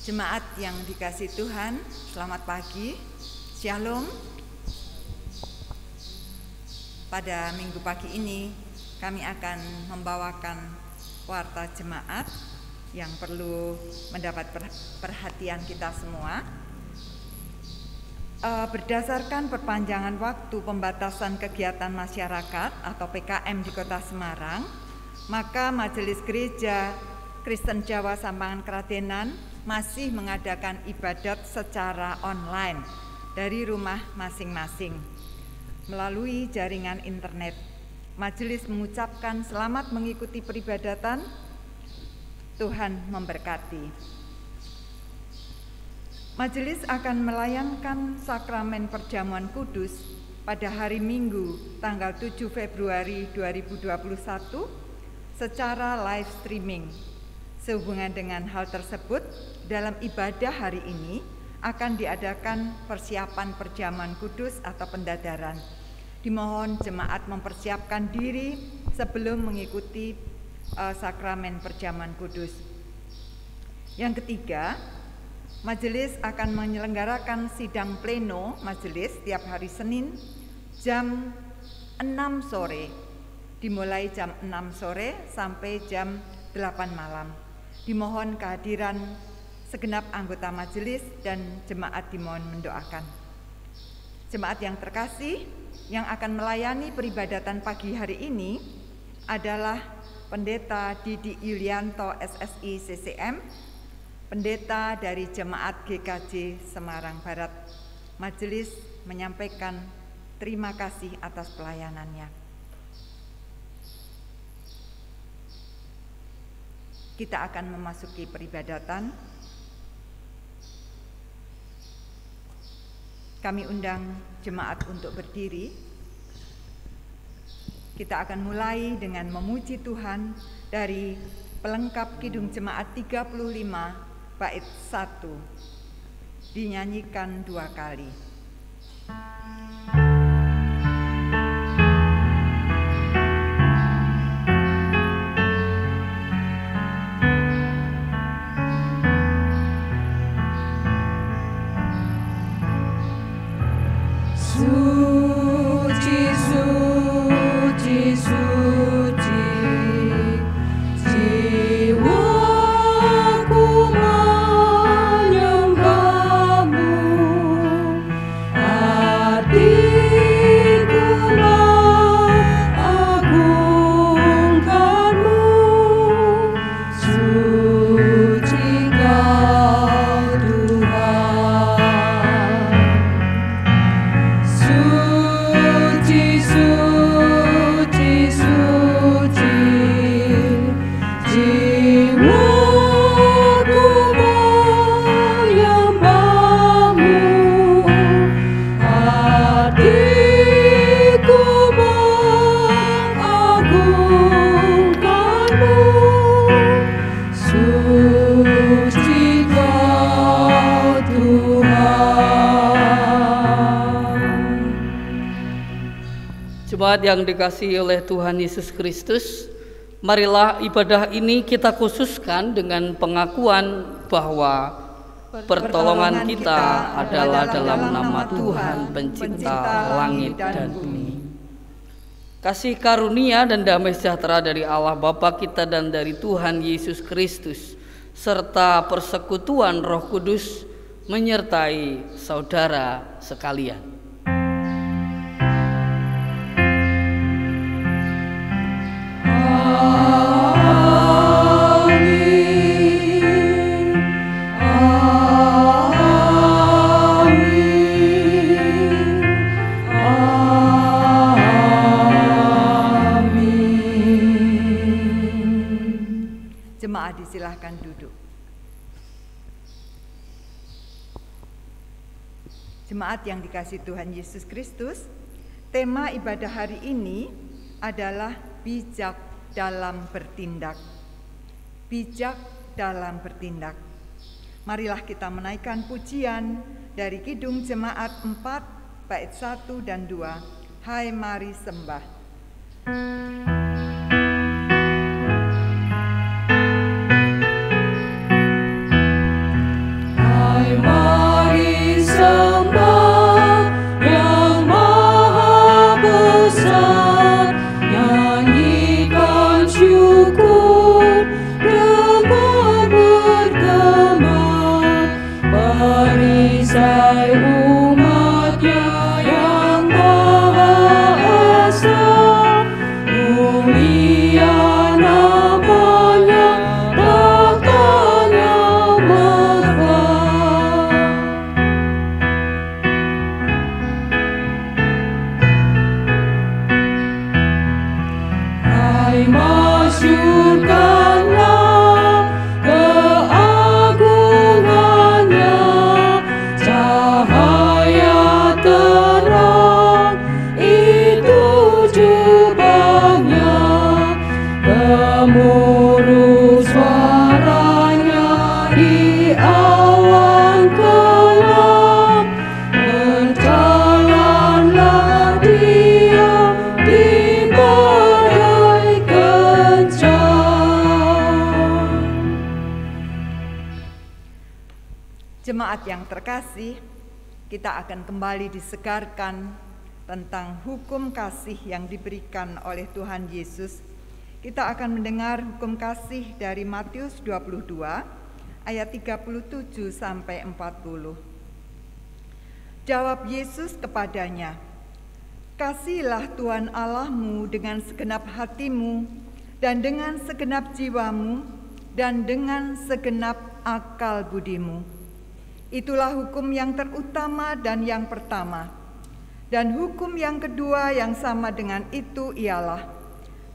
Jemaat yang dikasihi Tuhan, selamat pagi, Shalom. Pada minggu pagi ini kami akan membawakan warta jemaat yang perlu mendapat perhatian kita semua. Berdasarkan perpanjangan waktu pembatasan kegiatan masyarakat atau PKM di Kota Semarang, maka Majelis Gereja Kristen Jawa Sampangan Kradenan masih mengadakan ibadat secara online dari rumah masing-masing melalui jaringan internet. Majelis mengucapkan selamat mengikuti peribadatan. Tuhan memberkati. Majelis akan melayankan sakramen perjamuan kudus pada hari Minggu tanggal 7 Februari 2021 secara live streaming. Sehubungan dengan hal tersebut, dalam ibadah hari ini akan diadakan persiapan perjamuan kudus atau pendadaran. Dimohon jemaat mempersiapkan diri sebelum mengikuti sakramen perjamuan kudus. Yang ketiga, majelis akan menyelenggarakan sidang pleno majelis setiap hari Senin jam 6 sore, dimulai jam 6 sore sampai jam 8 malam. Dimohon kehadiran segenap anggota majelis dan jemaat dimohon mendoakan. Jemaat yang terkasih, yang akan melayani peribadatan pagi hari ini adalah Pendeta Didi Yulianto SSI CCM, pendeta dari Jemaat GKJ Semarang Barat. Majelis menyampaikan terima kasih atas pelayanannya. Kita akan memasuki peribadatan. Kami undang jemaat untuk berdiri. Kita akan mulai dengan memuji Tuhan dari pelengkap Kidung Jemaat 35 bait 1. Dinyanyikan 2 kali. Jemaat yang dikasihi oleh Tuhan Yesus Kristus, marilah ibadah ini kita khususkan dengan pengakuan bahwa pertolongan kita adalah dalam nama Tuhan pencipta langit dan bumi. Kasih karunia dan damai sejahtera dari Allah Bapa kita dan dari Tuhan Yesus Kristus serta persekutuan Roh Kudus menyertai saudara sekalian. Jemaat disilahkan duduk. Jemaat yang dikasihi Tuhan Yesus Kristus, tema ibadah hari ini adalah bijak dalam bertindak. Bijak dalam bertindak. Marilah kita menaikkan pujian dari Kidung Jemaat 4 bait 1 dan 2. Hai mari sembah. Jemaat yang terkasih, kita akan kembali disegarkan tentang hukum kasih yang diberikan oleh Tuhan Yesus. Kita akan mendengar hukum kasih dari Matius 22 ayat 37 sampai 40. Jawab Yesus kepadanya, "Kasihilah Tuhan Allahmu dengan segenap hatimu dan dengan segenap jiwamu dan dengan segenap akal budimu. Itulah hukum yang terutama dan yang pertama. Dan hukum yang kedua yang sama dengan itu ialah,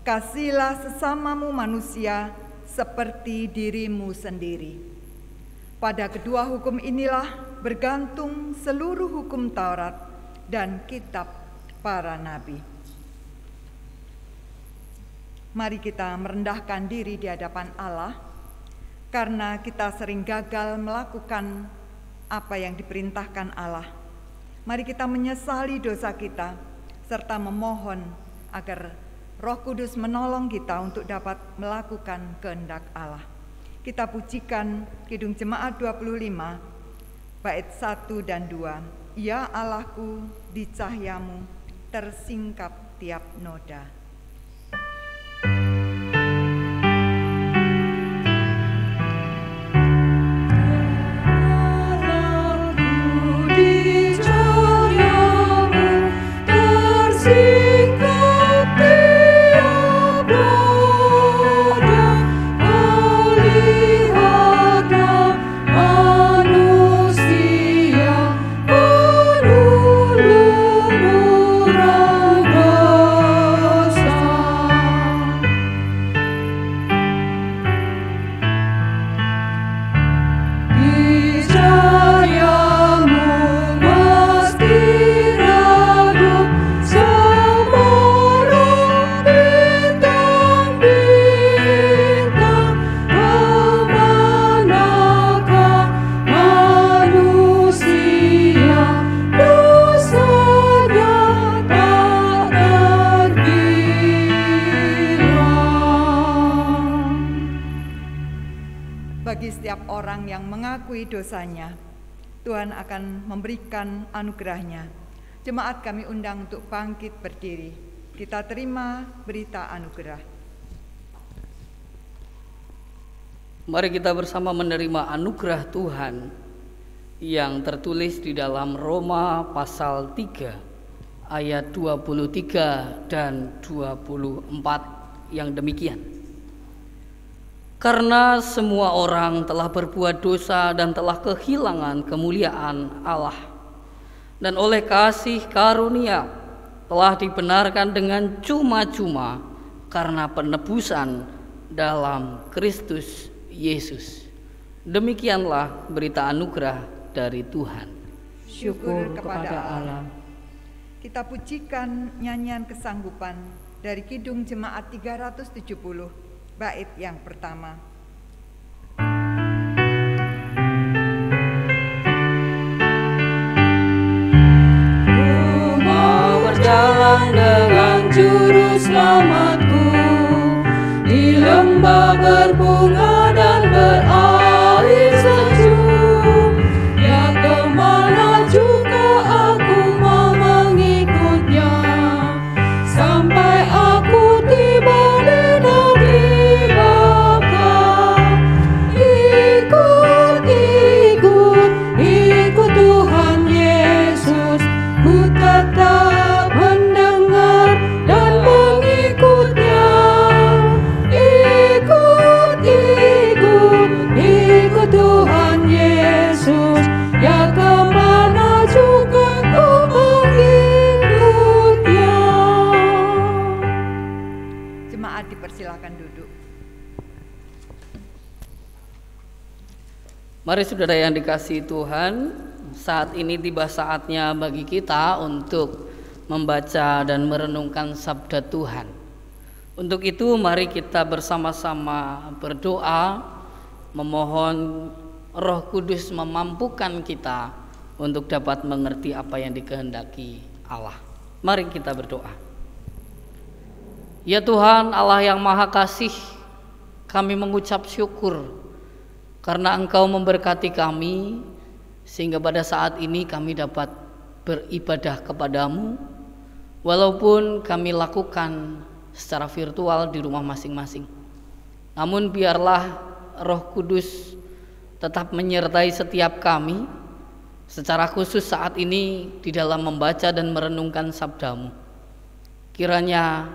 kasihilah sesamamu manusia seperti dirimu sendiri. Pada kedua hukum inilah bergantung seluruh hukum Taurat dan kitab para nabi." Mari kita merendahkan diri di hadapan Allah, karena kita sering gagal melakukan apa yang diperintahkan Allah. Mari kita menyesali dosa kita, serta memohon agar Roh Kudus menolong kita untuk dapat melakukan kehendak Allah. Kita pujikan Kidung Jemaat 25, bait 1 dan 2. Ya Allahku, di cahayamu tersingkap tiap noda. Bagi setiap orang yang mengakui dosanya, Tuhan akan memberikan anugerahnya. Jemaat kami undang untuk bangkit berdiri. Kita terima berita anugerah. Mari kita bersama menerima anugerah Tuhan yang tertulis di dalam Roma pasal 3 ayat 23 dan 24 yang demikian. Karena semua orang telah berbuat dosa dan telah kehilangan kemuliaan Allah, dan oleh kasih karunia telah dibenarkan dengan cuma-cuma karena penebusan dalam Kristus Yesus. Demikianlah berita anugerah dari Tuhan. Syukur kepada Allah. Kita pujikan nyanyian kesanggupan dari Kidung Jemaat 370, bait yang pertama. Ku mau berjalan dengan juru selamatku di lembah berbunga dan berair sejuk. Mari saudara yang dikasihi Tuhan, saat ini tiba saatnya bagi kita untuk membaca dan merenungkan sabda Tuhan. Untuk itu mari kita bersama-sama berdoa, memohon Roh Kudus memampukan kita untuk dapat mengerti apa yang dikehendaki Allah. Mari kita berdoa. Ya Tuhan Allah yang Maha Kasih, kami mengucap syukur karena Engkau memberkati kami sehingga pada saat ini kami dapat beribadah kepadamu, walaupun kami lakukan secara virtual di rumah masing-masing. Namun biarlah Roh Kudus tetap menyertai setiap kami, secara khusus saat ini di dalam membaca dan merenungkan sabdamu. Kiranya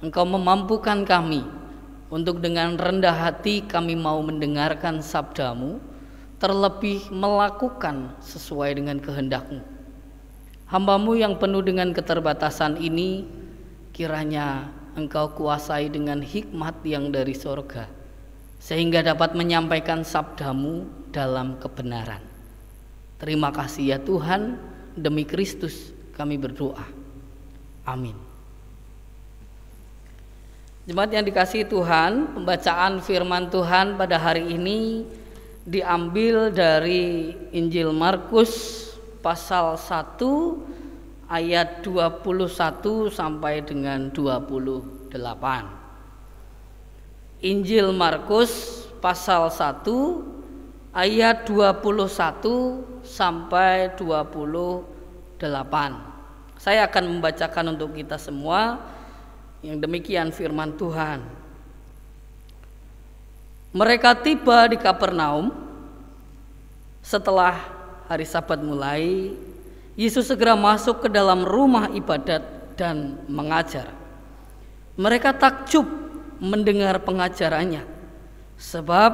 Engkau memampukan kami untuk dengan rendah hati kami mau mendengarkan sabdamu, terlebih melakukan sesuai dengan kehendak-Mu. Hamba-Mu yang penuh dengan keterbatasan ini, kiranya Engkau kuasai dengan hikmat yang dari sorga, sehingga dapat menyampaikan sabdamu dalam kebenaran. Terima kasih ya Tuhan, demi Kristus kami berdoa. Amin. Jemaat yang dikasihi Tuhan, pembacaan firman Tuhan pada hari ini diambil dari Injil Markus pasal 1 ayat 21 sampai dengan 28. Injil Markus pasal 1 ayat 21 sampai 28. Saya akan membacakan untuk kita semua. Yang demikian firman Tuhan. Mereka tiba di Kapernaum. Setelah hari Sabat mulai, Yesus segera masuk ke dalam rumah ibadat dan mengajar. Mereka takjub mendengar pengajarannya, sebab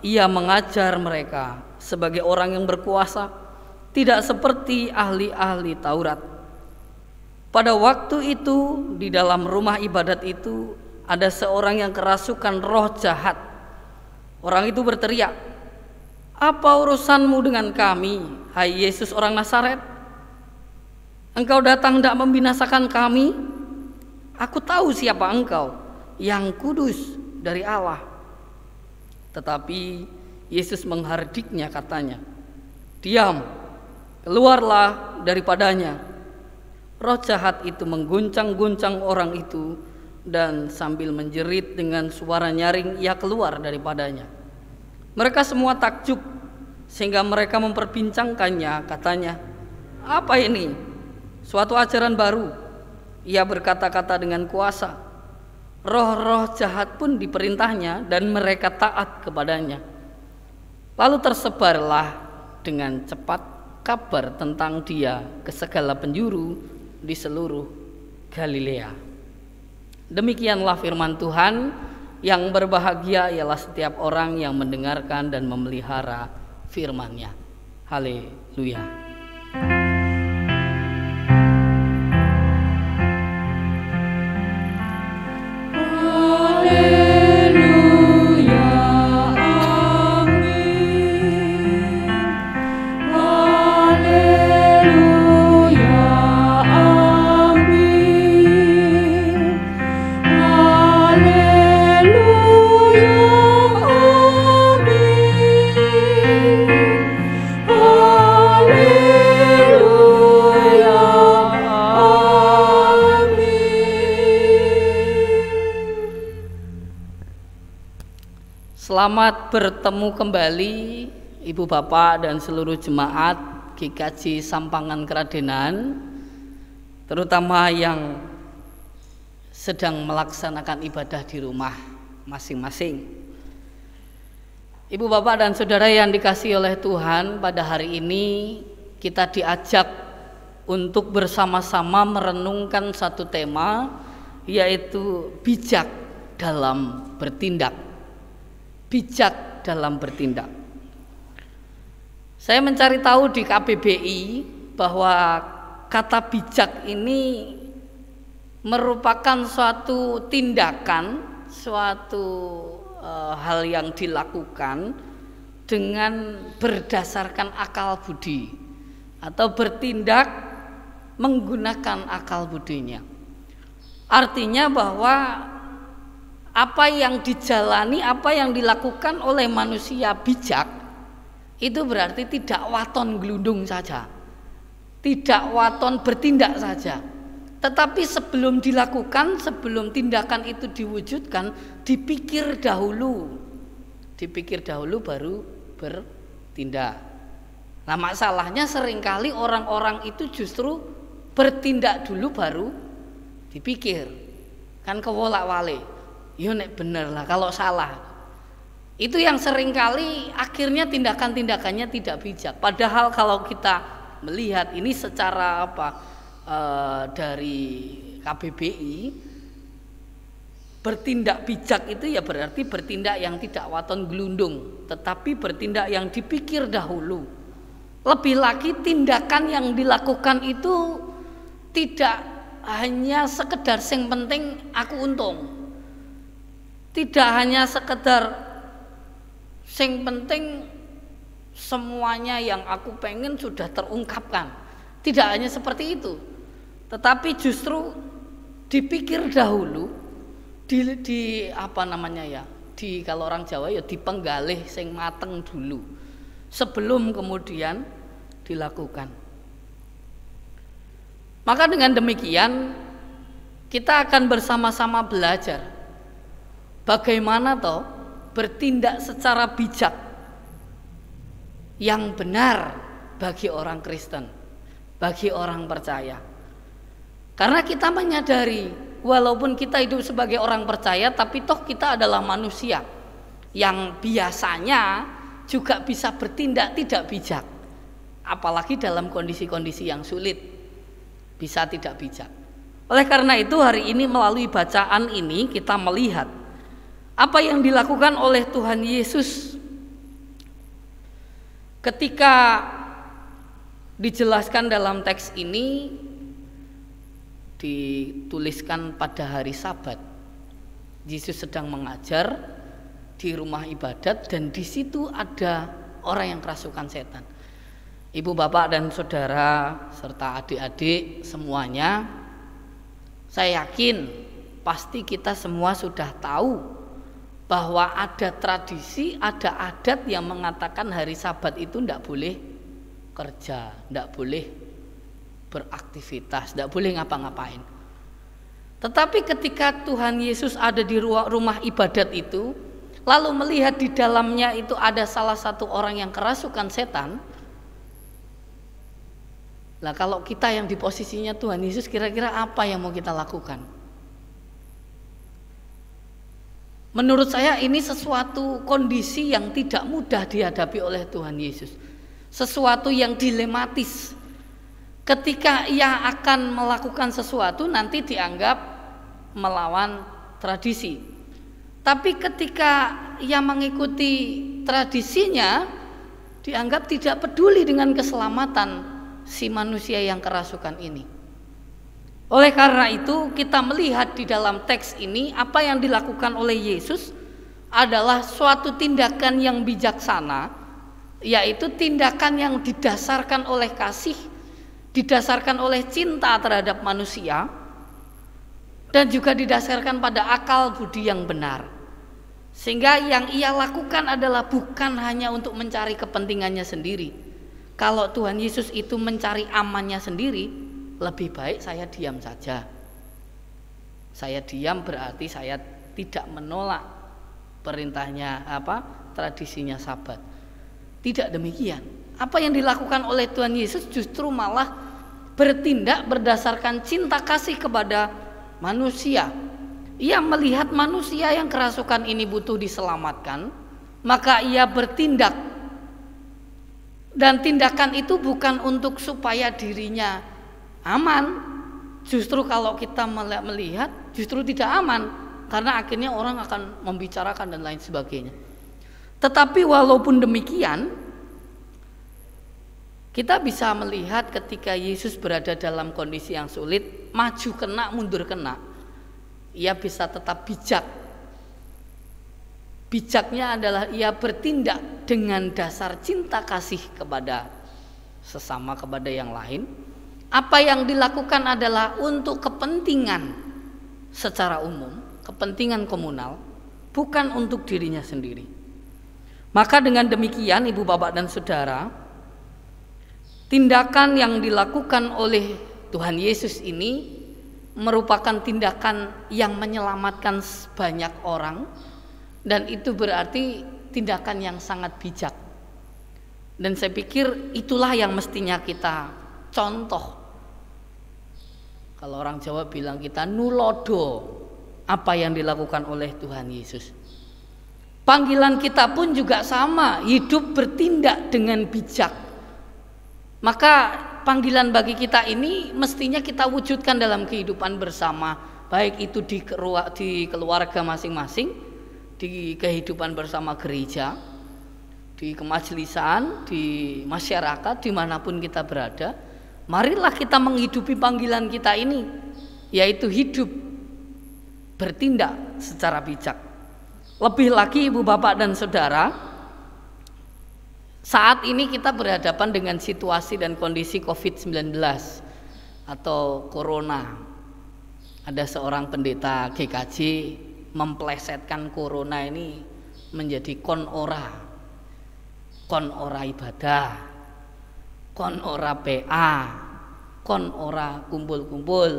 ia mengajar mereka sebagai orang yang berkuasa, tidak seperti ahli-ahli Taurat. Pada waktu itu di dalam rumah ibadat itu ada seorang yang kerasukan roh jahat. Orang itu berteriak, "Apa urusanmu dengan kami, hai Yesus orang Nazaret? Engkau datang hendak membinasakan kami? Aku tahu siapa engkau, yang kudus dari Allah." Tetapi Yesus menghardiknya, katanya, "Diam, keluarlah daripadanya." Roh jahat itu mengguncang-guncang orang itu, dan sambil menjerit dengan suara nyaring ia keluar daripadanya. Mereka semua takjub sehingga mereka memperbincangkannya, katanya, "Apa ini? Suatu ajaran baru. Ia berkata-kata dengan kuasa. Roh-roh jahat pun diperintahnya dan mereka taat kepadanya." Lalu tersebarlah dengan cepat kabar tentang dia ke segala penjuru di seluruh Galilea. Demikianlah firman Tuhan. Yang berbahagia ialah setiap orang yang mendengarkan dan memelihara firman-Nya. Haleluya. Selamat bertemu kembali Ibu Bapak dan seluruh jemaat GKJ Sampangan Keradenan, terutama yang sedang melaksanakan ibadah di rumah masing-masing. Ibu Bapak dan saudara yang dikasihi oleh Tuhan, pada hari ini kita diajak untuk bersama-sama merenungkan satu tema, yaitu bijak dalam bertindak. Bijak dalam bertindak. Saya mencari tahu di KBBI bahwa kata bijak ini merupakan suatu tindakan, suatu hal yang dilakukan dengan berdasarkan akal budi atau bertindak menggunakan akal budinya. Artinya bahwa apa yang dijalani, apa yang dilakukan oleh manusia bijak itu berarti tidak waton gelundung saja, tidak waton bertindak saja, tetapi sebelum dilakukan, sebelum tindakan itu diwujudkan, dipikir dahulu baru bertindak. Nah, masalahnya seringkali orang-orang itu justru bertindak dulu baru dipikir, kan kewolak-walik. Yo nek bener lah, kalau salah itu yang seringkali akhirnya tindakan-tindakannya tidak bijak. Padahal kalau kita melihat ini secara dari KBBI, bertindak bijak itu ya berarti bertindak yang tidak waton gelundung, tetapi bertindak yang dipikir dahulu. Lebih lagi tindakan yang dilakukan itu tidak hanya sekedar sing penting aku untung, tidak hanya sekedar sing penting semuanya yang aku pengen sudah terungkapkan, tidak hanya seperti itu, tetapi justru dipikir dahulu, kalau orang Jawa ya dipenggalih sing mateng dulu sebelum kemudian dilakukan. Maka dengan demikian kita akan bersama-sama belajar bagaimana toh bertindak secara bijak yang benar bagi orang Kristen, bagi orang percaya. Karena kita menyadari walaupun kita hidup sebagai orang percaya, tapi toh kita adalah manusia yang biasanya juga bisa bertindak tidak bijak. Apalagi dalam kondisi-kondisi yang sulit, bisa tidak bijak. Oleh karena itu hari ini melalui bacaan ini kita melihat apa yang dilakukan oleh Tuhan Yesus ketika dijelaskan dalam teks ini. Dituliskan pada hari Sabat. Yesus sedang mengajar di rumah ibadat dan di situ ada orang yang kerasukan setan. Ibu, bapak dan saudara serta adik-adik semuanya, saya yakin pasti kita semua sudah tahu bahwa ada tradisi, ada adat yang mengatakan hari Sabat itu tidak boleh kerja, tidak boleh beraktivitas, tidak boleh ngapa-ngapain. Tetapi ketika Tuhan Yesus ada di rumah ibadat itu, lalu melihat di dalamnya itu ada salah satu orang yang kerasukan setan. Nah, kalau kita yang di posisinya Tuhan Yesus, kira-kira apa yang mau kita lakukan? Menurut saya ini sesuatu kondisi yang tidak mudah dihadapi oleh Tuhan Yesus, sesuatu yang dilematis. Ketika ia akan melakukan sesuatu nanti dianggap melawan tradisi. Tapi ketika ia mengikuti tradisinya dianggap tidak peduli dengan keselamatan si manusia yang kerasukan ini. Oleh karena itu kita melihat di dalam teks ini apa yang dilakukan oleh Yesus adalah suatu tindakan yang bijaksana, yaitu tindakan yang didasarkan oleh kasih, didasarkan oleh cinta terhadap manusia, dan juga didasarkan pada akal budi yang benar. Sehingga yang ia lakukan adalah bukan hanya untuk mencari kepentingannya sendiri. Kalau Tuhan Yesus itu mencari amannya sendiri, lebih baik saya diam saja. Saya diam berarti saya tidak menolak perintahnya tradisinya Sabat. Tidak demikian. Apa yang dilakukan oleh Tuhan Yesus justru malah bertindak berdasarkan cinta kasih kepada manusia. Ia melihat manusia yang kerasukan ini butuh diselamatkan, maka ia bertindak. Dan tindakan itu bukan untuk supaya dirinya aman. Justru kalau kita melihat justru tidak aman, karena akhirnya orang akan membicarakan dan lain sebagainya. Tetapi walaupun demikian, kita bisa melihat ketika Yesus berada dalam kondisi yang sulit, maju kena, mundur kena, ia bisa tetap bijak Bijaknya adalah ia bertindak dengan dasar cinta kasih kepada sesama, kepada yang lain. Apa yang dilakukan adalah untuk kepentingan secara umum, kepentingan komunal, bukan untuk dirinya sendiri. Maka dengan demikian Ibu Bapak dan Saudara, tindakan yang dilakukan oleh Tuhan Yesus ini merupakan tindakan yang menyelamatkan banyak orang, dan itu berarti tindakan yang sangat bijak. Dan saya pikir itulah yang mestinya kita contoh. Kalau orang Jawa bilang kita nulodo apa yang dilakukan oleh Tuhan Yesus. Panggilan kita pun juga sama, hidup bertindak dengan bijak. Maka panggilan bagi kita ini mestinya kita wujudkan dalam kehidupan bersama, baik itu di keluarga masing-masing, di kehidupan bersama gereja, di kemajelisan, di masyarakat, dimanapun kita berada. Marilah kita menghidupi panggilan kita ini, yaitu hidup bertindak secara bijak. Lebih lagi Ibu Bapak dan Saudara, saat ini kita berhadapan dengan situasi dan kondisi COVID-19 atau Corona. Ada seorang pendeta GKJ memplesetkan Corona ini menjadi kon ora ibadah, kon ora PA, kon ora kumpul-kumpul.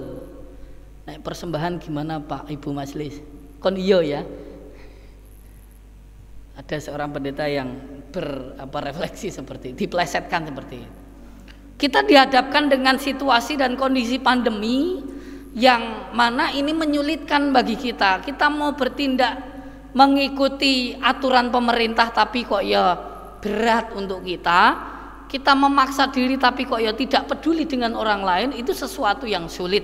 Naik persembahan gimana Pak Ibu Majelis? Kon iyo ya. Ada seorang pendeta yang berefleksi seperti itu, diplesetkan seperti itu. Kita dihadapkan dengan situasi dan kondisi pandemi yang mana ini menyulitkan bagi kita. Kita mau bertindak mengikuti aturan pemerintah tapi kok ya berat untuk kita. Kita memaksa diri tapi kok ya tidak peduli dengan orang lain, itu sesuatu yang sulit.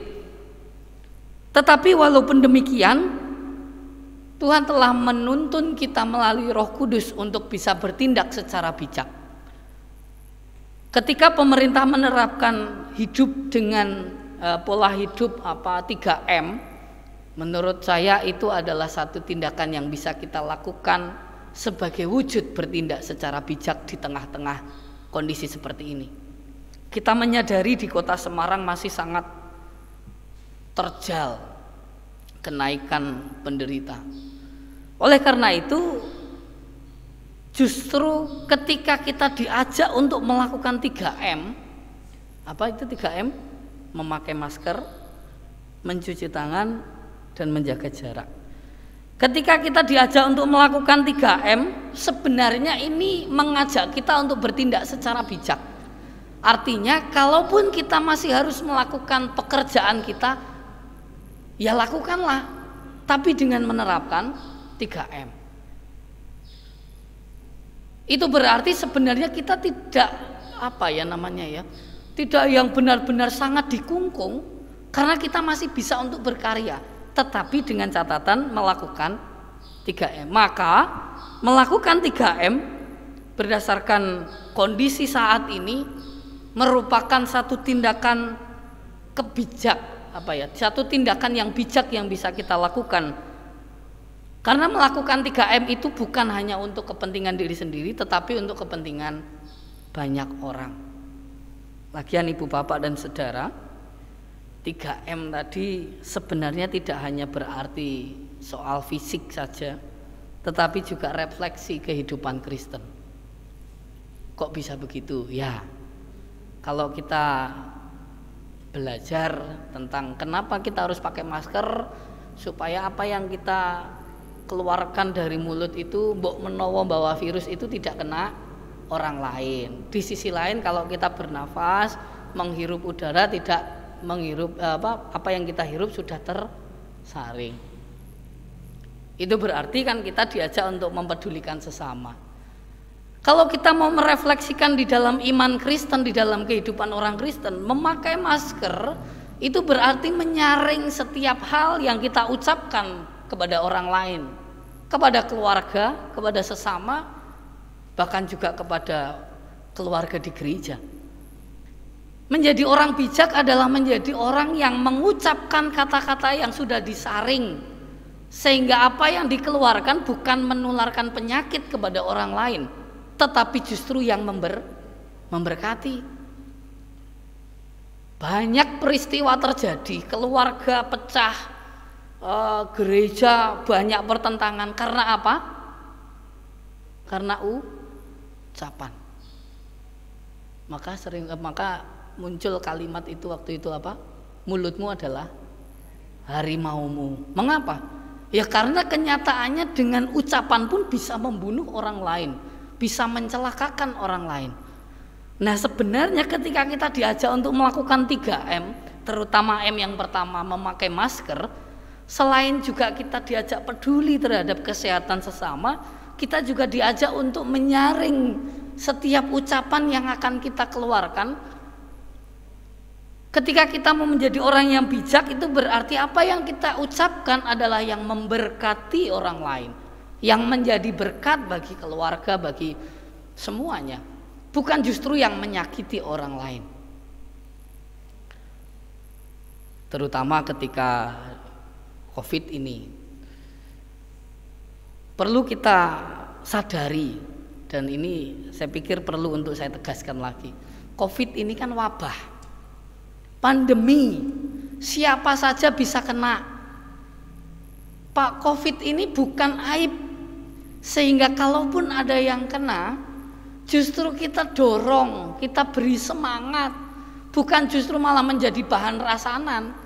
Tetapi walaupun demikian, Tuhan telah menuntun kita melalui Roh Kudus untuk bisa bertindak secara bijak. Ketika pemerintah menerapkan hidup dengan pola hidup 3M, menurut saya itu adalah satu tindakan yang bisa kita lakukan sebagai wujud bertindak secara bijak di tengah-tengah kondisi seperti ini. Kita menyadari di Kota Semarang masih sangat terjal kenaikan penderita. Oleh karena itu, justru ketika kita diajak untuk melakukan 3M, apa itu 3M? Memakai masker, mencuci tangan, dan menjaga jarak. Ketika kita diajak untuk melakukan 3M, sebenarnya ini mengajak kita untuk bertindak secara bijak. Artinya kalaupun kita masih harus melakukan pekerjaan kita, ya lakukanlah, tapi dengan menerapkan 3M. Itu berarti sebenarnya kita tidak tidak yang benar-benar sangat dikungkung, karena kita masih bisa untuk berkarya, tetapi dengan catatan melakukan 3M. Maka melakukan 3M berdasarkan kondisi saat ini merupakan satu tindakan satu tindakan yang bijak yang bisa kita lakukan. Karena melakukan 3M itu bukan hanya untuk kepentingan diri sendiri, tetapi untuk kepentingan banyak orang. Lagian Ibu Bapak dan Saudara, 3M tadi sebenarnya tidak hanya berarti soal fisik saja, tetapi juga refleksi kehidupan Kristen. Kok bisa begitu? Ya, kalau kita belajar tentang kenapa kita harus pakai masker, supaya apa yang kita keluarkan dari mulut itu mbok menawa bawa virus itu tidak kena orang lain. Di sisi lain kalau kita bernafas, menghirup udara, tidak menghirup apa yang kita hirup sudah tersaring. Itu berarti kan kita diajak untuk mempedulikan sesama. Kalau kita mau merefleksikan di dalam iman Kristen, di dalam kehidupan orang Kristen, memakai masker itu berarti menyaring setiap hal yang kita ucapkan kepada orang lain, kepada keluarga, kepada sesama, bahkan juga kepada keluarga di gereja. Menjadi orang bijak adalah menjadi orang yang mengucapkan kata-kata yang sudah disaring Sehingga apa yang dikeluarkan bukan menularkan penyakit kepada orang lain, tetapi justru yang memberkati. Banyak peristiwa terjadi, keluarga pecah, gereja banyak pertentangan. Karena apa? Karena ucapan. Maka muncul kalimat itu waktu itu apa? Mulutmu adalah harimaumu. Mengapa? Ya karena kenyataannya dengan ucapan pun bisa membunuh orang lain, bisa mencelakakan orang lain. Nah sebenarnya ketika kita diajak untuk melakukan 3M, terutama M yang pertama memakai masker, selain juga kita diajak peduli terhadap kesehatan sesama, kita juga diajak untuk menyaring setiap ucapan yang akan kita keluarkan. Ketika kita mau menjadi orang yang bijak, itu berarti apa yang kita ucapkan adalah yang memberkati orang lain, yang menjadi berkat bagi keluarga, bagi semuanya, bukan justru yang menyakiti orang lain. Terutama ketika COVID ini perlu kita sadari, dan ini saya pikir perlu untuk saya tegaskan lagi. COVID ini kan wabah, pandemi, siapa saja bisa kena. Pak, COVID ini bukan aib, sehingga kalaupun ada yang kena, justru kita dorong, kita beri semangat, bukan justru malah menjadi bahan rasanan.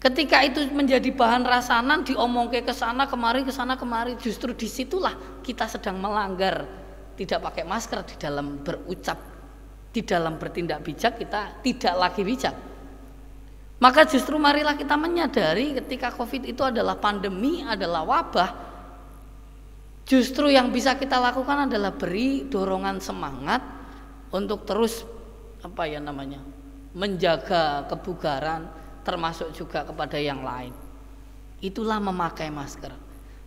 Ketika itu menjadi bahan rasanan, diomong ke sana kemari, justru disitulah kita sedang melanggar, tidak pakai masker di dalam berucap. Di dalam bertindak bijak kita tidak lagi bijak. Maka justru marilah kita menyadari ketika COVID itu adalah pandemi, adalah wabah. Justru yang bisa kita lakukan adalah beri dorongan semangat untuk terus menjaga kebugaran, termasuk juga kepada yang lain. Itulah memakai masker.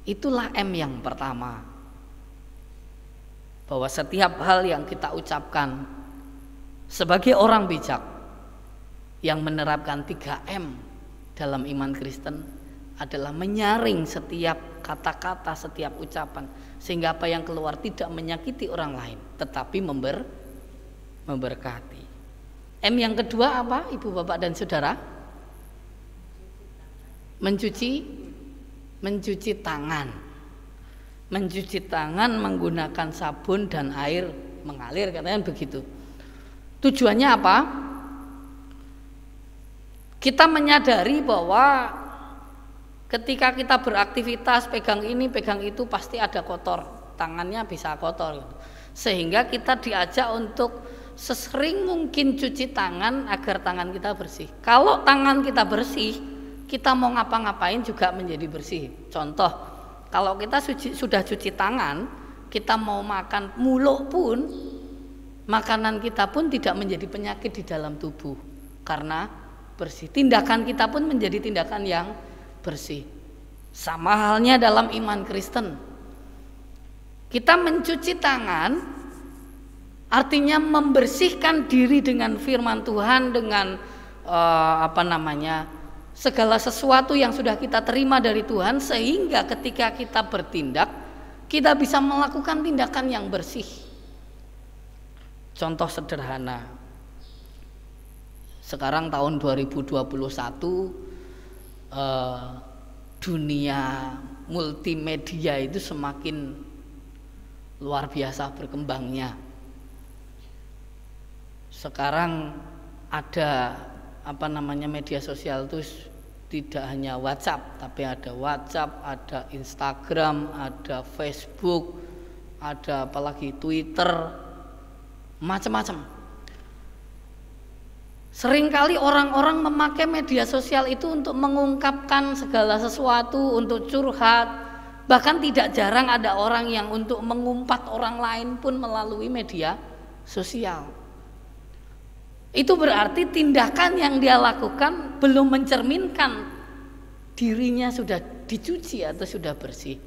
Itulah M yang pertama. Bahwa setiap hal yang kita ucapkan sebagai orang bijak yang menerapkan 3M dalam iman Kristen adalah menyaring setiap kata-kata, setiap ucapan, sehingga apa yang keluar tidak menyakiti orang lain, tetapi memberkati. M yang kedua apa, Ibu, Bapak, dan Saudara? Mencuci tangan. Mencuci tangan menggunakan sabun dan air mengalir, katanya begitu. Tujuannya apa? Kita menyadari bahwa ketika kita beraktivitas, pegang ini, pegang itu, pasti ada kotor, tangannya bisa kotor. Sehingga kita diajak untuk sesering mungkin cuci tangan agar tangan kita bersih. Kalau tangan kita bersih, kita mau ngapa-ngapain juga menjadi bersih. Contoh, kalau kita sudah cuci tangan, kita mau makan muluk pun, makanan kita pun tidak menjadi penyakit di dalam tubuh karena bersih. Tindakan kita pun menjadi tindakan yang bersih. Sama halnya dalam iman Kristen. Kita mencuci tangan artinya membersihkan diri dengan firman Tuhan, dengan segala sesuatu yang sudah kita terima dari Tuhan, sehingga ketika kita bertindak, kita bisa melakukan tindakan yang bersih. Contoh sederhana, sekarang tahun 2021, dunia multimedia itu semakin luar biasa berkembangnya. Sekarang ada media sosial itu tidak hanya WhatsApp, tapi ada WhatsApp, ada Instagram, ada Facebook, ada apalagi Twitter, macam-macam. Seringkali orang-orang memakai media sosial itu untuk mengungkapkan segala sesuatu, untuk curhat. Bahkan tidak jarang ada orang yang untuk mengumpat orang lain pun melalui media sosial. Itu berarti tindakan yang dia lakukan belum mencerminkan dirinya sudah dicuci atau sudah bersih.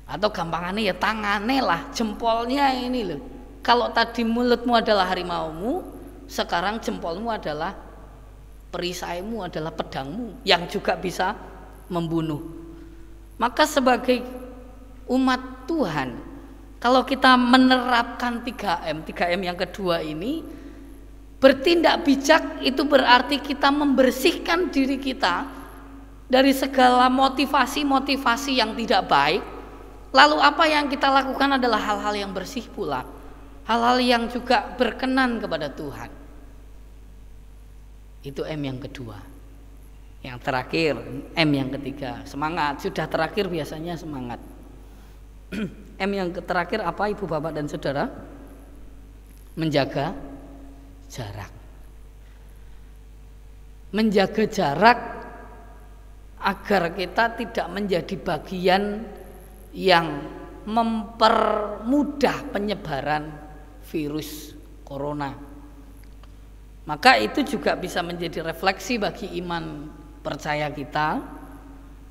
Atau gampangannya ya tangannya lah, jempolnya ini loh. Kalau tadi mulutmu adalah harimaumu, sekarang jempolmu adalah perisaimu, adalah pedangmu yang juga bisa membunuh. Maka sebagai umat Tuhan, kalau kita menerapkan 3M yang kedua ini, bertindak bijak itu berarti kita membersihkan diri kita dari segala motivasi-motivasi yang tidak baik. Lalu apa yang kita lakukan adalah hal-hal yang bersih pula, hal-hal yang juga berkenan kepada Tuhan. Itu M yang kedua. Yang terakhir, M yang ketiga, semangat. Sudah terakhir biasanya semangat. M yang terakhir apa, Ibu, Bapak, dan Saudara? Menjaga jarak. Menjaga jarak agar kita tidak menjadi bagian yang mempermudah penyebaran virus corona. Maka itu juga bisa menjadi refleksi bagi iman percaya kita.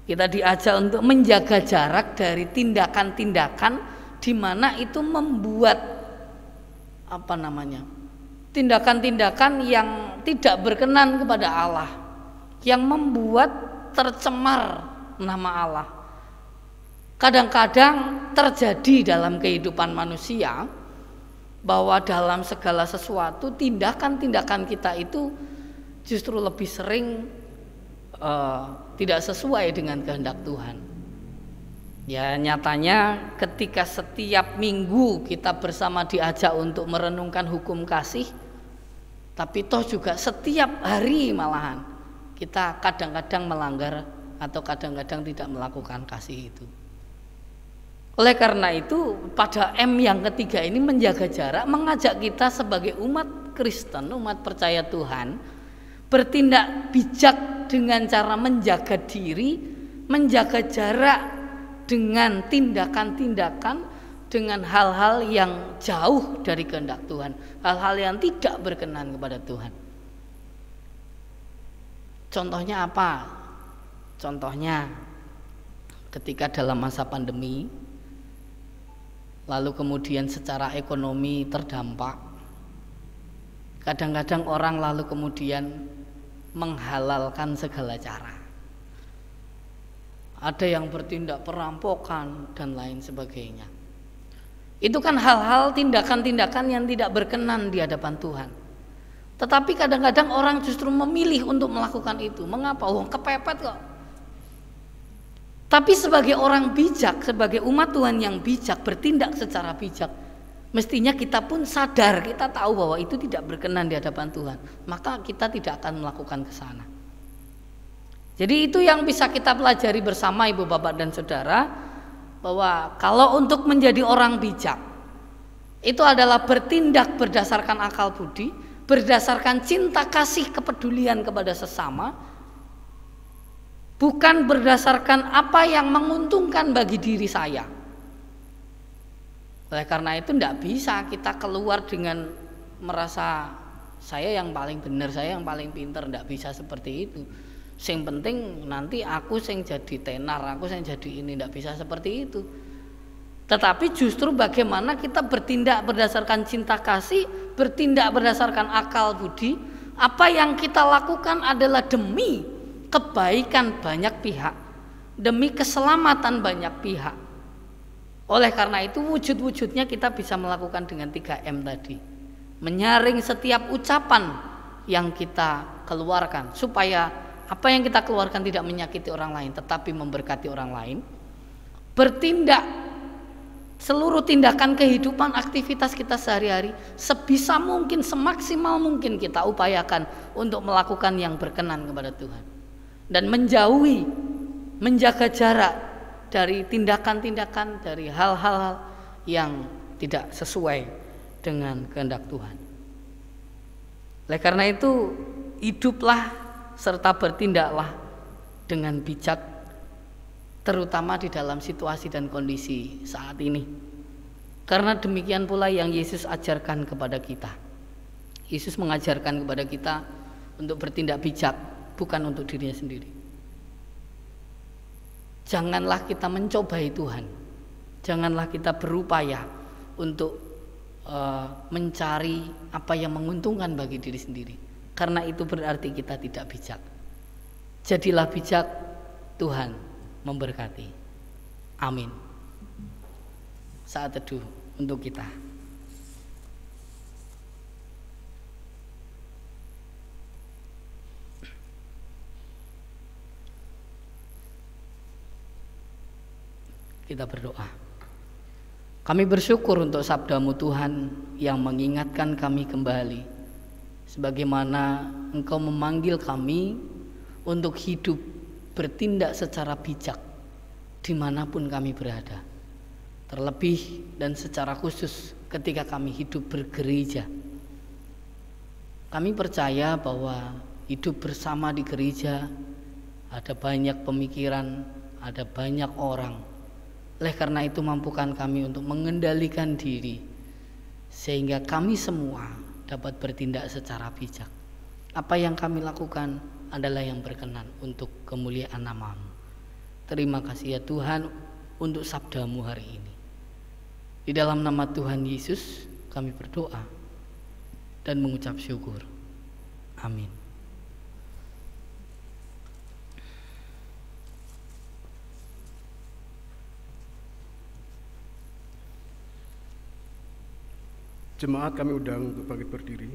Kita diajak untuk menjaga jarak dari tindakan-tindakan di mana itu membuat tindakan-tindakan yang tidak berkenan kepada Allah, yang membuat tercemar nama Allah. Kadang-kadang terjadi dalam kehidupan manusia bahwa dalam segala sesuatu tindakan-tindakan kita itu justru lebih sering tidak sesuai dengan kehendak Tuhan. Ya, nyatanya ketika setiap minggu kita bersama diajak untuk merenungkan hukum kasih, tapi toh juga setiap hari malahan kita kadang-kadang melanggar atau kadang-kadang tidak melakukan kasih itu. Oleh karena itu, pada M yang ketiga ini, menjaga jarak, mengajak kita sebagai umat Kristen, umat percaya Tuhan, bertindak bijak dengan cara menjaga diri, menjaga jarak dengan tindakan-tindakan, dengan hal-hal yang jauh dari kehendak Tuhan, hal-hal yang tidak berkenan kepada Tuhan. Contohnya apa? Contohnya ketika dalam masa pandemi, lalu kemudian secara ekonomi terdampak, kadang-kadang orang lalu kemudian menghalalkan segala cara. Ada yang bertindak perampokan dan lain sebagainya. Itu kan hal-hal, tindakan-tindakan yang tidak berkenan di hadapan Tuhan. Tetapi kadang-kadang orang justru memilih untuk melakukan itu. Mengapa? Kepepet kok. Tapi sebagai orang bijak, sebagai umat Tuhan yang bijak, bertindak secara bijak, mestinya kita pun sadar, kita tahu bahwa itu tidak berkenan di hadapan Tuhan. Maka kita tidak akan melakukan ke sana. Jadi itu yang bisa kita pelajari bersama, Ibu, Bapak, dan Saudara, bahwa kalau untuk menjadi orang bijak, itu adalah bertindak berdasarkan akal budi, berdasarkan cinta kasih kepedulian kepada sesama, bukan berdasarkan apa yang menguntungkan bagi diri saya. Oleh karena itu tidak bisa kita keluar dengan merasa saya yang paling benar, saya yang paling pintar. Tidak bisa seperti itu. Yang penting nanti aku yang jadi tenar, aku yang jadi ini. Tidak bisa seperti itu. Tetapi justru bagaimana kita bertindak berdasarkan cinta kasih, bertindak berdasarkan akal budi. Apa yang kita lakukan adalah demi kebaikan banyak pihak, demi keselamatan banyak pihak. Oleh karena itu wujud-wujudnya kita bisa melakukan dengan 3M tadi. Menyaring setiap ucapan yang kita keluarkan, supaya apa yang kita keluarkan tidak menyakiti orang lain, tetapi memberkati orang lain. Bertindak seluruh tindakan kehidupan, aktivitas kita sehari-hari sebisa mungkin, semaksimal mungkin kita upayakan untuk melakukan yang berkenan kepada Tuhan. Dan menjauhi, menjaga jarak dari tindakan-tindakan, dari hal-hal yang tidak sesuai dengan kehendak Tuhan. Oleh karena itu, hiduplah serta bertindaklah dengan bijak, terutama di dalam situasi dan kondisi saat ini. Karena demikian pula yang Yesus ajarkan kepada kita. Yesus mengajarkan kepada kita untuk bertindak bijak, bukan untuk dirinya sendiri. Janganlah kita mencobai Tuhan. Janganlah kita berupaya untuk mencari apa yang menguntungkan bagi diri sendiri. Karena itu berarti kita tidak bijak. Jadilah bijak Tuhan memberkati. Amin. Saat teduh untuk kita. Kita berdoa. Kami bersyukur untuk sabda-Mu Tuhan yang mengingatkan kami kembali, sebagaimana Engkau memanggil kami untuk hidup bertindak secara bijak dimanapun kami berada, terlebih dan secara khusus ketika kami hidup bergereja. Kami percaya bahwa hidup bersama di gereja ada banyak pemikiran, ada banyak orang. Oleh karena itu mampukan kami untuk mengendalikan diri sehingga kami semua dapat bertindak secara bijak. Apa yang kami lakukan adalah yang berkenan untuk kemuliaan nama-Mu. Terima kasih ya Tuhan untuk sabda-Mu hari ini. Di dalam nama Tuhan Yesus kami berdoa dan mengucap syukur. Amin. Jemaat kami undang untuk bangkit berdiri.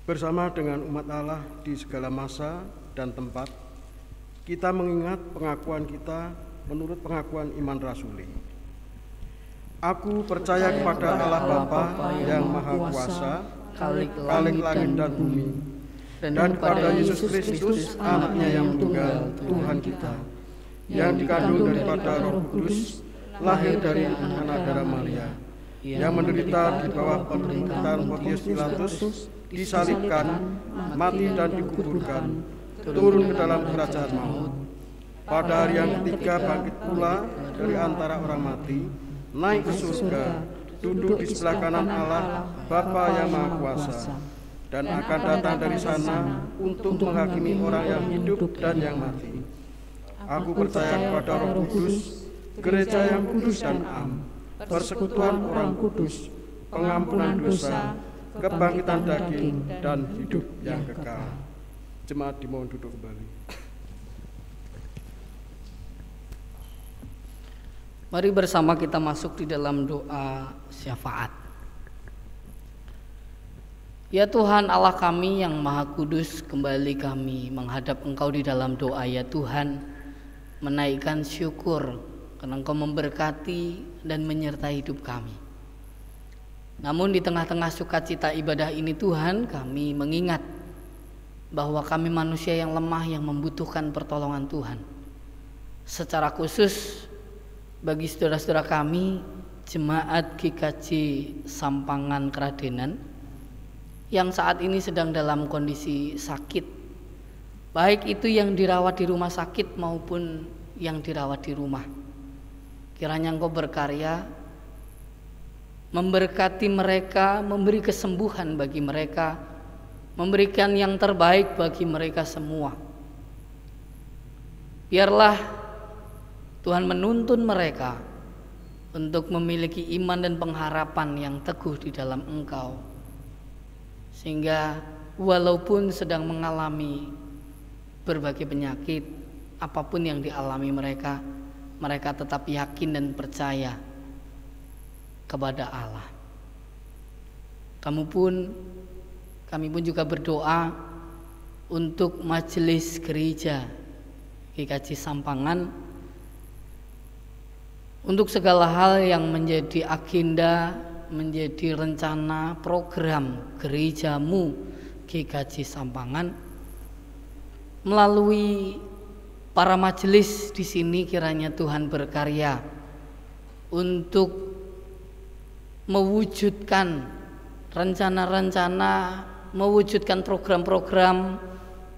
Bersama dengan umat Allah di segala masa dan tempat, kita mengingat pengakuan kita menurut pengakuan iman rasuli. Aku percaya kepada Allah Bapa yang Maha Kuasa, Khalik langit dan bumi, dan kepada Yesus Kristus, Anaknya yang tunggal, Tuhan kita, yang dikandung daripada Roh Kudus, lahir dari anak darah Maria, yang menderita di bawah pemerintahan Pontius Pilatus, disalibkan, mati dan dikuburkan, turun ke dalam kerajaan maut. Pada hari yang ketiga bangkit pula dari antara orang mati, naik ke surga, duduk di sebelah kanan Allah, Bapa yang Maha Kuasa, dan akan datang dari sana untuk menghakimi orang yang hidup dan yang mati. Aku percaya kepada Roh Kudus, gereja yang kudus dan am, persekutuan orang kudus, pengampunan dosa, kebangkitan daging, dan hidup yang kekal. Jemaat dimohon duduk kembali. Mari bersama kita masuk di dalam doa syafaat. Ya Tuhan Allah kami yang Maha Kudus, kembali kami menghadap Engkau di dalam doa ya Tuhan, menaikkan syukur karena Engkau memberkati dan menyertai hidup kami. Namun di tengah-tengah sukacita ibadah ini Tuhan, kami mengingat bahwa kami manusia yang lemah yang membutuhkan pertolongan Tuhan. Secara khusus bagi saudara-saudara kami Jemaat GKJ Sampangan Kradenan yang saat ini sedang dalam kondisi sakit, baik itu yang dirawat di rumah sakit maupun yang dirawat di rumah. Kiranya Engkau berkarya memberkati mereka, memberi kesembuhan bagi mereka, memberikan yang terbaik bagi mereka semua. Biarlah Tuhan menuntun mereka untuk memiliki iman dan pengharapan yang teguh di dalam Engkau, sehingga walaupun sedang mengalami berbagai penyakit, apapun yang dialami mereka, mereka tetap yakin dan percaya kepada Allah. Kami pun juga berdoa untuk majelis gereja GKJ Sampangan, untuk segala hal yang menjadi agenda, menjadi rencana program gerejamu GKJ Sampangan. Melalui para majelis di sini kiranya Tuhan berkarya untuk mewujudkan rencana-rencana, mewujudkan program-program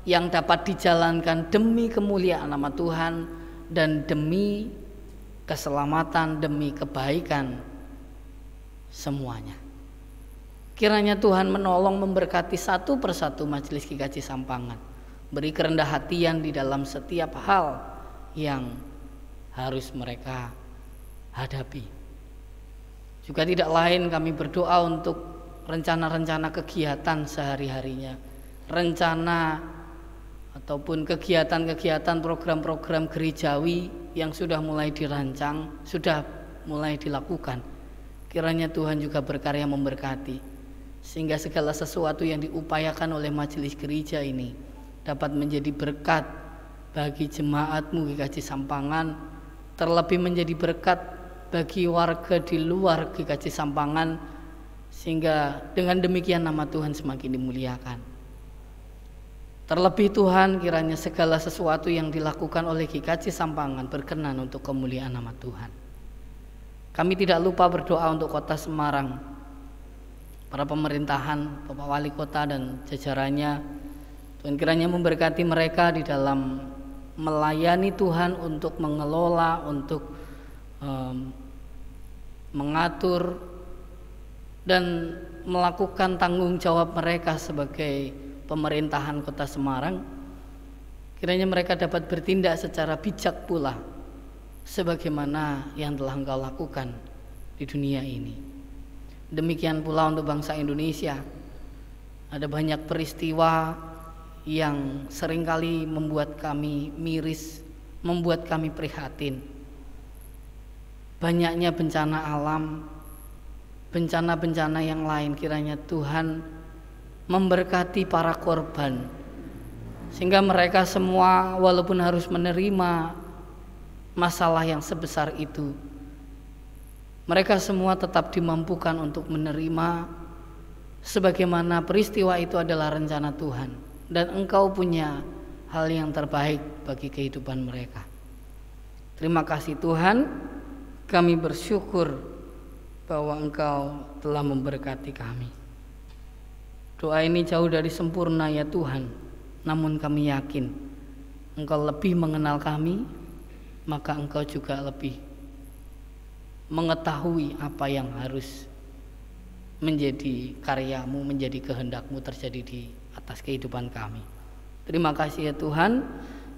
yang dapat dijalankan demi kemuliaan nama Tuhan dan demi keselamatan, demi kebaikan semuanya. Kiranya Tuhan menolong memberkati satu persatu majelis GKJ Sampangan. Beri kerendah hatian di dalam setiap hal yang harus mereka hadapi. Juga tidak lain kami berdoa untuk rencana-rencana kegiatan sehari-harinya, rencana ataupun kegiatan-kegiatan program-program gerejawi yang sudah mulai dirancang, sudah mulai dilakukan. Kiranya Tuhan juga berkarya memberkati, sehingga segala sesuatu yang diupayakan oleh majelis gereja ini dapat menjadi berkat bagi jemaat-Mu GKJ Sampangan, terlebih menjadi berkat bagi warga di luar GKJ Sampangan, sehingga dengan demikian nama Tuhan semakin dimuliakan. Terlebih Tuhan, kiranya segala sesuatu yang dilakukan oleh GKJ Sampangan berkenan untuk kemuliaan nama Tuhan. Kami tidak lupa berdoa untuk Kota Semarang, para pemerintahan, Bapak Wali Kota dan jajarannya. Tuhan kiranya memberkati mereka di dalam melayani Tuhan, untuk mengelola, untuk mengatur dan melakukan tanggung jawab mereka sebagai pemerintahan Kota Semarang. Kiranya mereka dapat bertindak secara bijak pula, sebagaimana yang telah Engkau lakukan di dunia ini. Demikian pula untuk bangsa Indonesia. Ada banyak peristiwa yang seringkali membuat kami miris, membuat kami prihatin. Banyaknya bencana alam, bencana-bencana yang lain, kiranya Tuhan memberkati para korban, sehingga mereka semua walaupun harus menerima masalah yang sebesar itu, mereka semua tetap dimampukan untuk menerima, sebagaimana peristiwa itu adalah rencana Tuhan dan Engkau punya hal yang terbaik bagi kehidupan mereka. Terima kasih Tuhan, kami bersyukur bahwa Engkau telah memberkati kami. Doa ini jauh dari sempurna ya Tuhan, namun kami yakin Engkau lebih mengenal kami, maka Engkau juga lebih mengetahui apa yang harus menjadi karya-Mu, menjadi kehendak-Mu terjadi di atas kehidupan kami. Terima kasih ya Tuhan,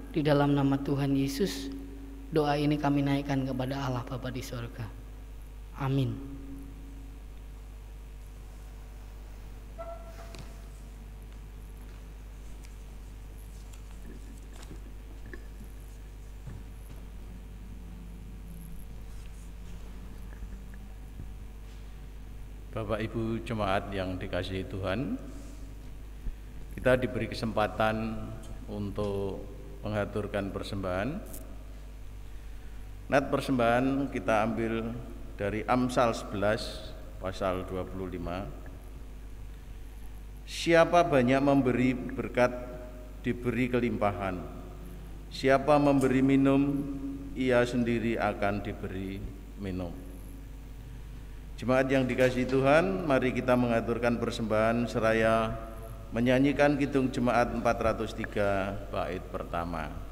di dalam nama Tuhan Yesus, doa ini kami naikkan kepada Allah Bapa di surga. Amin. Bapak Ibu jemaat yang dikasihi Tuhan, kita diberi kesempatan untuk mengaturkan persembahan. Nat persembahan kita ambil dari Amsal 11 pasal 25. Siapa banyak memberi berkat diberi kelimpahan. Siapa memberi minum, ia sendiri akan diberi minum. Jemaat yang dikasihi Tuhan, mari kita mengaturkan persembahan seraya menyanyikan Kidung Jemaat 403 bait pertama.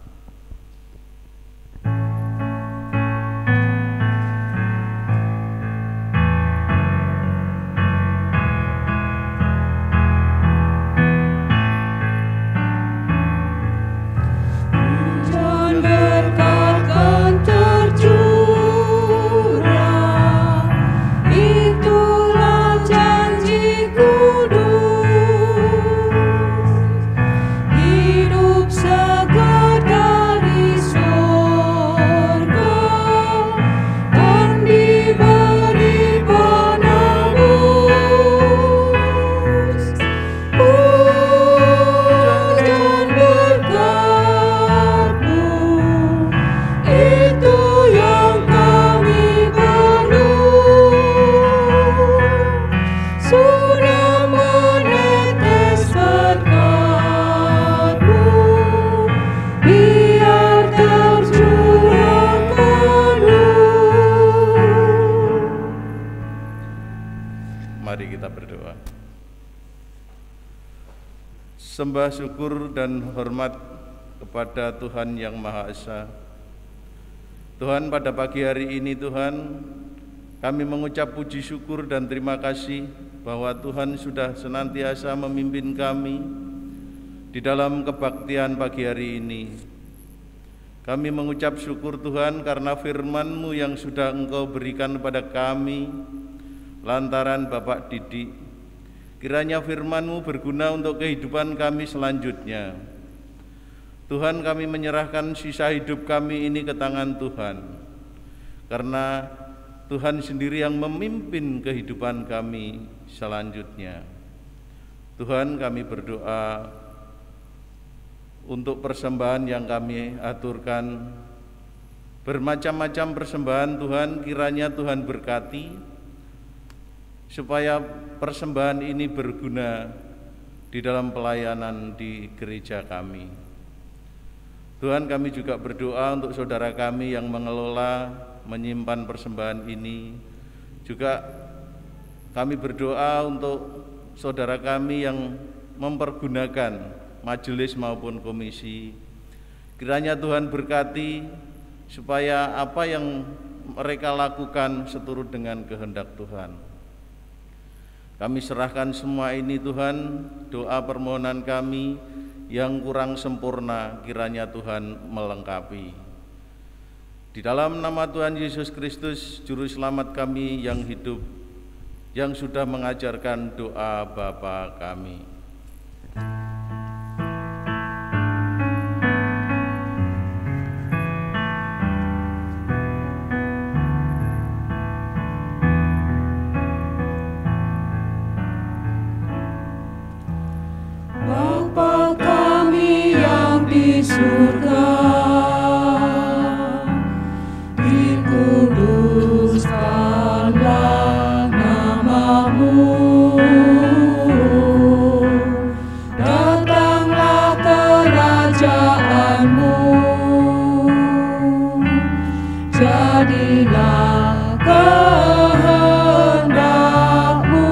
Sembah syukur dan hormat kepada Tuhan yang Maha Esa. Tuhan, pada pagi hari ini Tuhan, kami mengucap puji syukur dan terima kasih bahwa Tuhan sudah senantiasa memimpin kami di dalam kebaktian pagi hari ini. Kami mengucap syukur Tuhan karena firman-Mu yang sudah Engkau berikan kepada kami lantaran Bapak Didik, Kiranya firman-Mu berguna untuk kehidupan kami selanjutnya. Tuhan, kami menyerahkan sisa hidup kami ini ke tangan Tuhan, karena Tuhan sendiri yang memimpin kehidupan kami selanjutnya. Tuhan, kami berdoa untuk persembahan yang kami aturkan, bermacam-macam persembahan Tuhan, kiranya Tuhan berkati, supaya persembahan ini berguna di dalam pelayanan di gereja kami. Tuhan, kami juga berdoa untuk saudara kami yang mengelola, menyimpan persembahan ini. Juga kami berdoa untuk saudara kami yang mempergunakan majelis maupun komisi. Kiranya Tuhan berkati supaya apa yang mereka lakukan seturut dengan kehendak Tuhan. Kami serahkan semua ini Tuhan, doa permohonan kami yang kurang sempurna kiranya Tuhan melengkapi. Di dalam nama Tuhan Yesus Kristus, Juru Selamat kami yang hidup, yang sudah mengajarkan doa Bapa kami. Bapa kami yang di surga, dikuduskanlah nama-Mu, datanglah kerajaan-Mu, jadilah kehendak-Mu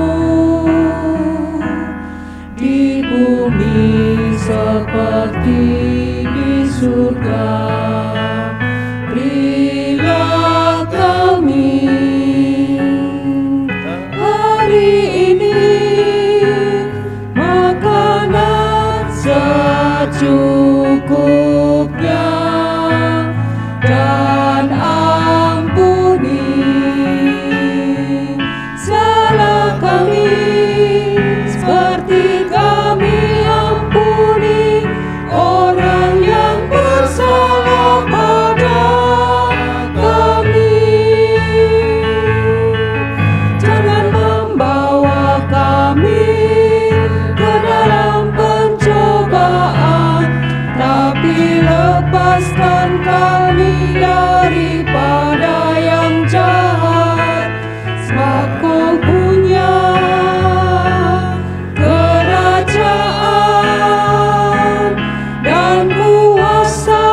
di bumi seperti di surga. Berilah kami hari ini makanan secukupnya, dan ampuni salah kami seperti kami ampuni orang yang bersalah pada kami. Jangan membawa kami ke dalam pencobaan, tapi lepaskan kami daripada yang jahat. Sebab Kau punya kerajaan dan kuasa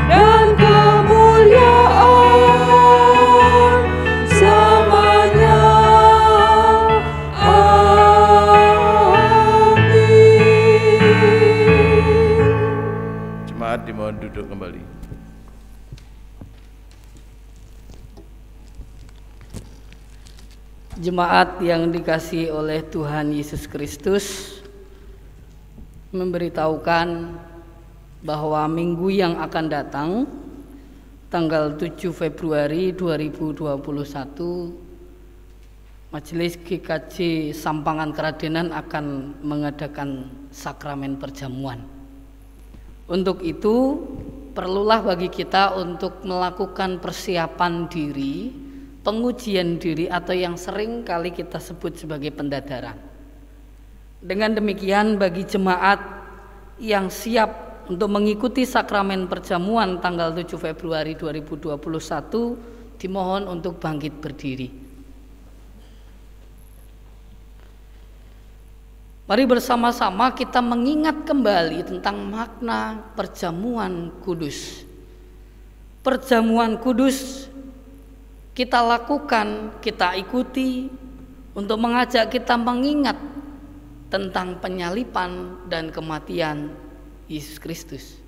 dan kemuliaan selamanya. Amin. Jemaat dimohon duduk kembali. Jemaat yang dikasihi oleh Tuhan Yesus Kristus, memberitahukan bahwa minggu yang akan datang, tanggal 7 Februari 2021, Majelis GKJ Sampangan Keradenan akan mengadakan sakramen perjamuan. Untuk itu, perlulah bagi kita untuk melakukan persiapan diri, pengujian diri, atau yang sering kali kita sebut sebagai pendadaran. Dengan demikian, bagi jemaat yang siap untuk mengikuti sakramen perjamuan tanggal 7 Februari 2021, dimohon untuk bangkit berdiri. Mari bersama-sama kita mengingat kembali tentang makna perjamuan kudus. Perjamuan kudus kita lakukan, kita ikuti untuk mengajak kita mengingat tentang penyaliban dan kematian Yesus Kristus.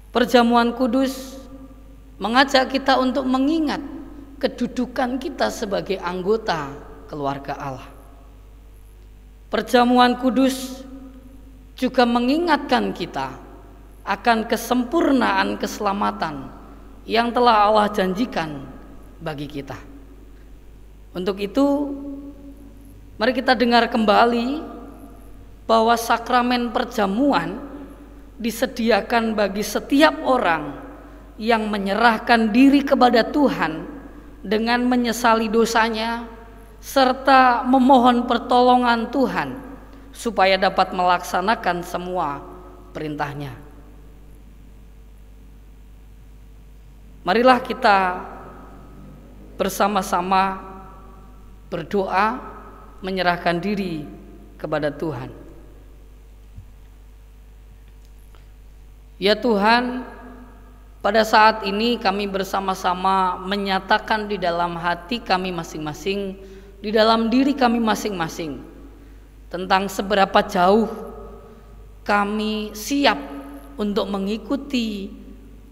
Perjamuan kudus mengajak kita untuk mengingat kedudukan kita sebagai anggota keluarga Allah. Perjamuan kudus juga mengingatkan kita akan kesempurnaan keselamatan yang telah Allah janjikan bagi kita. Untuk itu, Mari kita dengar kembali bahwa sakramen perjamuan disediakan bagi setiap orang yang menyerahkan diri kepada Tuhan dengan menyesali dosanya serta memohon pertolongan Tuhan supaya dapat melaksanakan semua perintahnya. Marilah kita bersama-sama berdoa menyerahkan diri kepada Tuhan. Ya Tuhan, pada saat ini kami bersama-sama menyatakan di dalam hati kami masing-masing, di dalam diri kami masing-masing, tentang seberapa jauh kami siap untuk mengikuti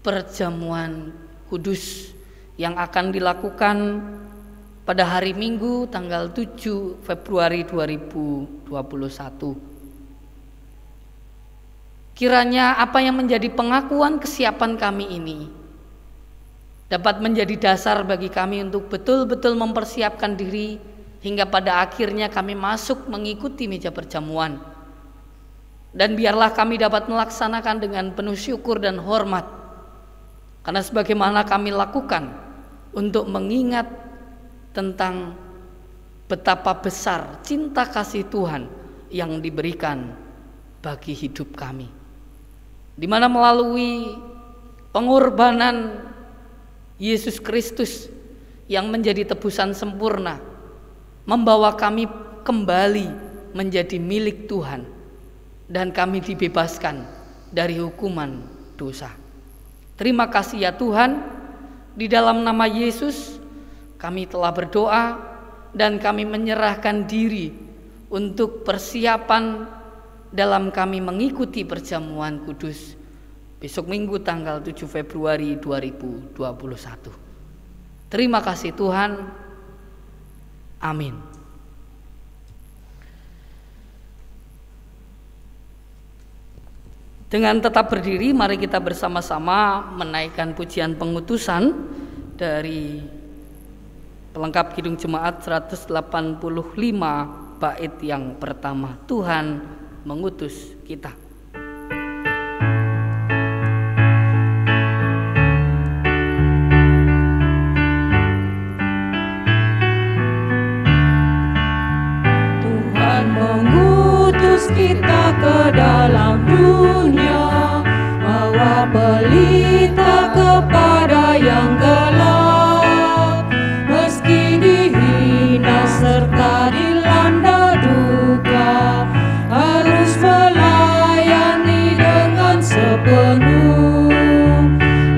perjamuan kudus yang akan dilakukan pada hari Minggu tanggal 7 Februari 2021. Kiranya apa yang menjadi pengakuan kesiapan kami ini dapat menjadi dasar bagi kami untuk betul-betul mempersiapkan diri hingga pada akhirnya kami masuk mengikuti meja perjamuan. Dan biarlah kami dapat melaksanakan dengan penuh syukur dan hormat, karena sebagaimana kami lakukan untuk mengingat tentang betapa besar cinta kasih Tuhan yang diberikan bagi hidup kami, di mana melalui pengorbanan Yesus Kristus yang menjadi tebusan sempurna membawa kami kembali menjadi milik Tuhan dan kami dibebaskan dari hukuman dosa. Terima kasih ya Tuhan, di dalam nama Yesus kami telah berdoa dan kami menyerahkan diri untuk persiapan dalam kami mengikuti perjamuan kudus besok Minggu tanggal 7 Februari 2021. Terima kasih Tuhan. Amin. Dengan tetap berdiri, mari kita bersama-sama menaikkan pujian pengutusan dari pelengkap Kidung Jemaat 185 bait yang pertama. Tuhan mengutus kita. Tuhan mengutus kita ke dalam dunia, bawa pelita kepada yang gelap, meski dihina serta dilanda duka, harus melayani dengan sepenuh,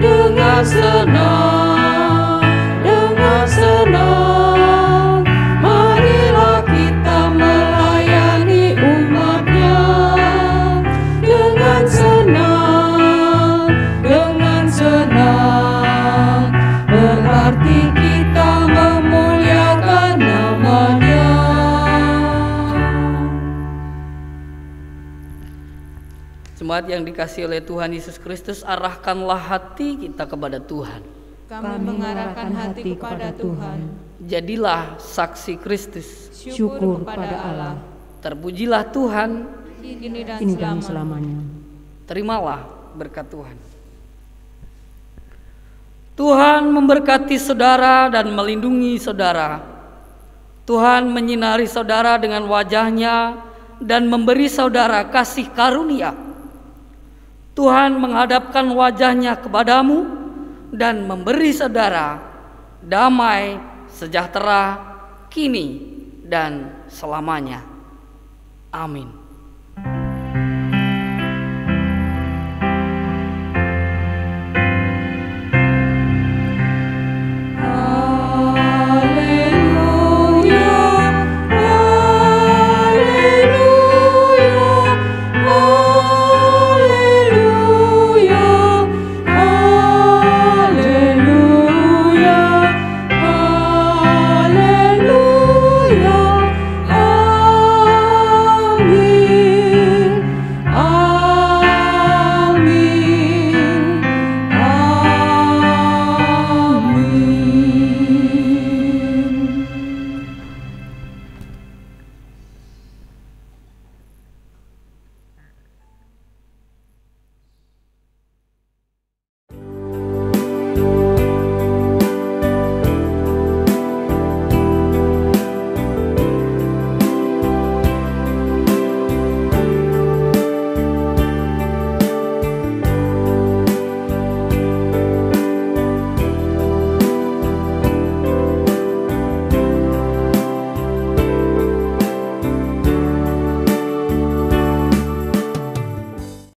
dengan senang, dengan senang. Marilah kita melayani umat-Nya dengan senang, dengan senang. Berarti kita memuliakan nama-Nya. Jemaat yang dikasihi oleh Tuhan Yesus Kristus, arahkanlah hati kita kepada Tuhan. Kami mengarahkan hati kepada Tuhan. Jadilah saksi Kristus. Syukur kepada Allah. Terpujilah Tuhan. Kini dan Kini dan selamanya. selamanya. Terimalah berkat Tuhan. Tuhan memberkati saudara dan melindungi saudara. Tuhan menyinari saudara dengan wajah-Nya dan memberi saudara kasih karunia. Tuhan menghadapkan wajah-Nya kepadamu dan memberi saudara damai sejahtera kini dan selamanya. Amin.